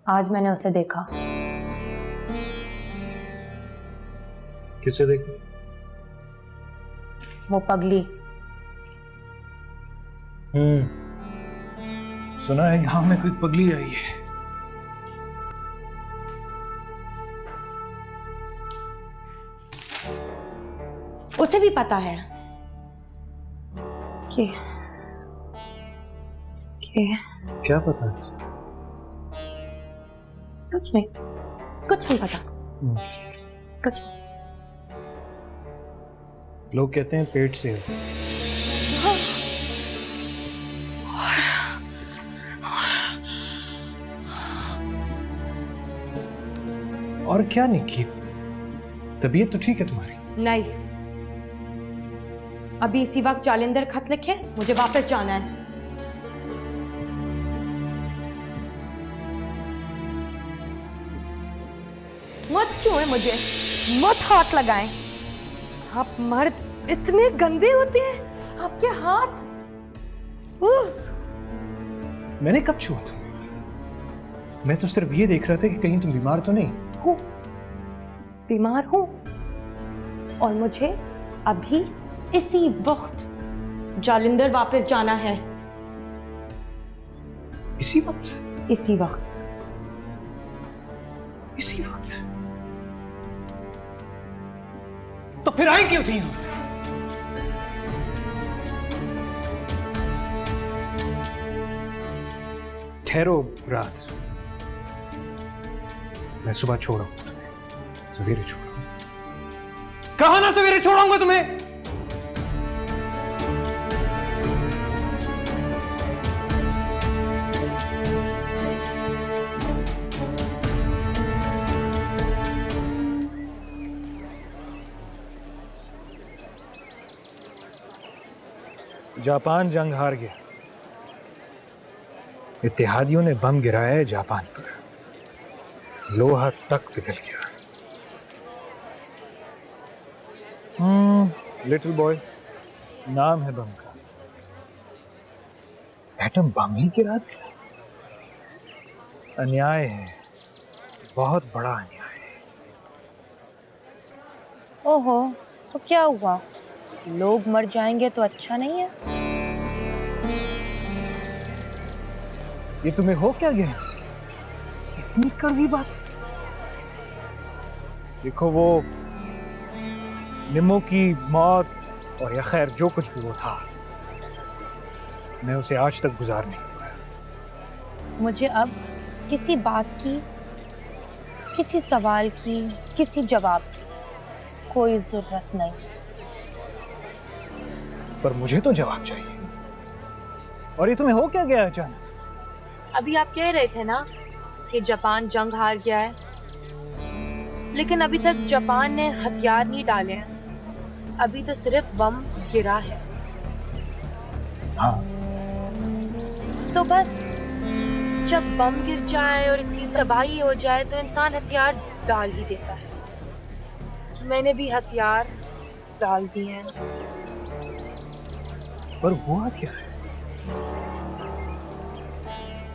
आज मैंने उसे देखा। किसे देखा? वो पगली। सुना है गांव में कोई पगली आई है। उसे भी पता है कि क्या पता है? कुछ नहीं पता। कुछ नहीं। लोग कहते हैं पेट से हो। और क्या निकी, तबीयत तो ठीक है तुम्हारी? नहीं, अभी इसी वक्त जालिंदर खत लिखे, मुझे वापस जाना है। मत छुए मुझे, मत हाथ लगाएं। आप मर्द इतने गंदे होते हैं, आपके हाथ। मैंने कब छुआ तुम्हें? मैं तो सिर्फ ये देख रहा था कि कहीं तुम बीमार तो नहीं हूं। बीमार हूं और मुझे अभी इसी वक्त जालिंदर वापस जाना है। इसी वक्त? इसी वक्त। इसी वक्त? तो फिर आई क्यों थी? ठहरो रात, मैं सुबह छोड़ूंगा तुम्हें, सवेरे छोड़ूंगा। कहा ना सवेरे छोड़ूंगा तुम्हें। जापान जंग हार गया। इत्तेहादियों ने बम गिराया है जापान पर, लोहा तक पिघल गया। लिटिल बॉय नाम है बम का। एटम बम ही गिरा दिया। अन्याय है, बहुत बड़ा अन्याय है। ओहो, तो क्या हुआ? लोग मर जाएंगे तो अच्छा नहीं है? ये तुम्हें हो क्या गया? इतनी कड़वी बात। देखो, वो निम्मो की मौत और या खैर जो कुछ भी वो था, मैं उसे आज तक गुजार नहीं पाया। मुझे अब किसी बात की, किसी सवाल की, किसी जवाब की कोई जरूरत नहीं। पर मुझे तो जवाब चाहिए। और ये तुम्हें हो क्या गया अचानक? अभी आप कह रहे थे ना कि जापान जंग हार गया है, लेकिन अभी तक जापान ने हथियार नहीं डाले हैं, अभी तो सिर्फ बम गिरा है। हाँ। तो बस जब बम गिर जाए और इतनी तबाही हो जाए तो इंसान हथियार डाल ही देता है। मैंने भी हथियार डाल दिए हैं। पर हुआ क्या है?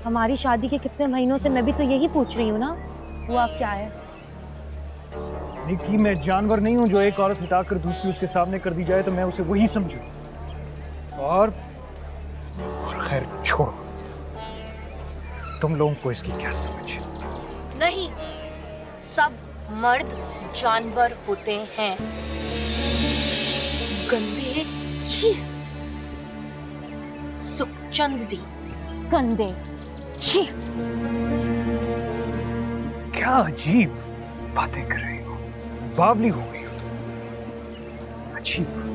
हमारी शादी के कितने महीनों से मैं भी तो यही पूछ रही हूँ ना, हुआ क्या है? निकी, मैं जानवर नहीं हूं जो एक औरत हटाकर दूसरी उसके सामने कर दी जाए तो मैं उसे वही समझूं। और खैर छोड़ो, तुम लोगों को इसकी क्या समझ? नहीं, सब मर्द जानवर होते हैं। गंदे। छी। सुखचंद भी गंदे। छी। क्या अजीब बातें कर रही हो, बावली हो गई हो तुम। अजीब।